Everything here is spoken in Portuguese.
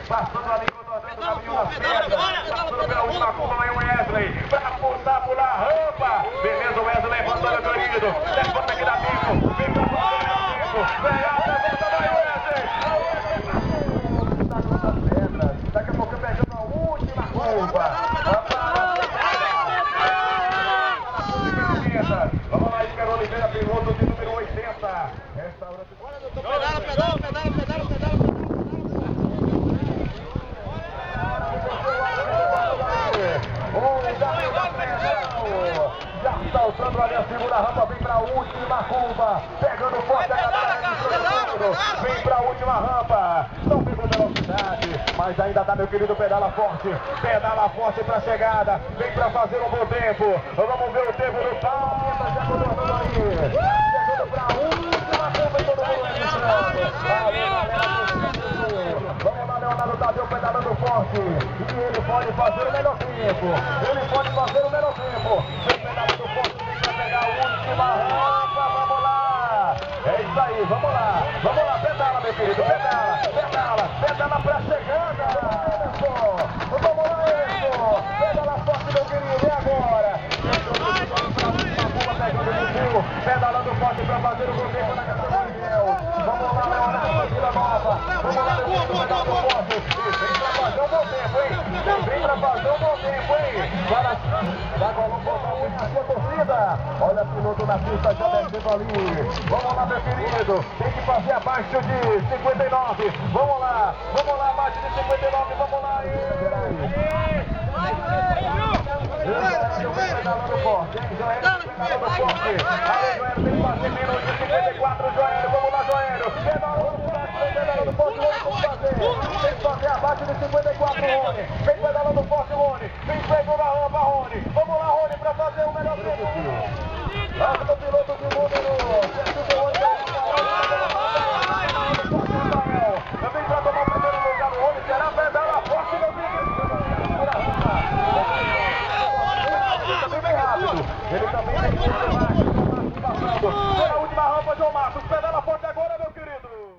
passando ali, contornando o caminho das pedras, passando pela última curva, vem o Wesley, pra pular a rampa. Beleza, o Wesley levantando, meu querido, levanta aqui da bico, vem pra fora, vem a levanta, vai o Wesley. Tá com as pedras, daqui a pouco pegando a última curva. Vamos lá, Ícaro Oliveira, piloto de número 80. Restaurante. Pedala. Já saltando ali a segunda rampa, vem pra última curva. Pegando forte a galera. Vem pra última rampa. Não pegou velocidade, mas ainda dá, meu querido, pedala forte. Pedala forte pra chegada. Vem pra fazer um bom tempo. Vamos ver o tempo do Palmeiras. Chegando pra última curva e todo mundo vamos lá, Leonardo Tadeu pedalando forte. E ele pode fazer o melhor tempo. Vem pedalando forte, vem pra pegar a última rampa. Vamos lá. É isso aí, vamos lá. Pedala, meu querido, pedala pra chegada. Vamos lá, Emerson. Pedala forte, meu querido, e agora? Pedalando forte pra fazer o gol na casa do Miguel. Vamos lá, Leonardo Vila Nova. Vamos lá, meu querido, pedalando forte. Vem pra fazer um bom tempo, hein? Vai colocar a sua torcida. Olha o piloto na pista já descendo ali. Vamos lá, meu querido. Tem que fazer abaixo de 59. Vamos lá, abaixo de 59. Vamos lá, pedalando forte, hein? Joelho pedalando forte. Aí, Joelho tem que fazer menos de 54, Joelho. Vamos lá, Joelho. Pedalando forte, vamos fazer. Tem que fazer abaixo de 54, Rony. Vem pedalando forte, Rony. Vem pegando a rampa, Rony. Vamos lá, Rony, pra fazer o melhor tempo. Nosso piloto de número 108. Também pra tomar o primeiro lugar, o Rony. Será pedala forte, meu filho. Ele também tem que passando pela última rampa, João Marcos.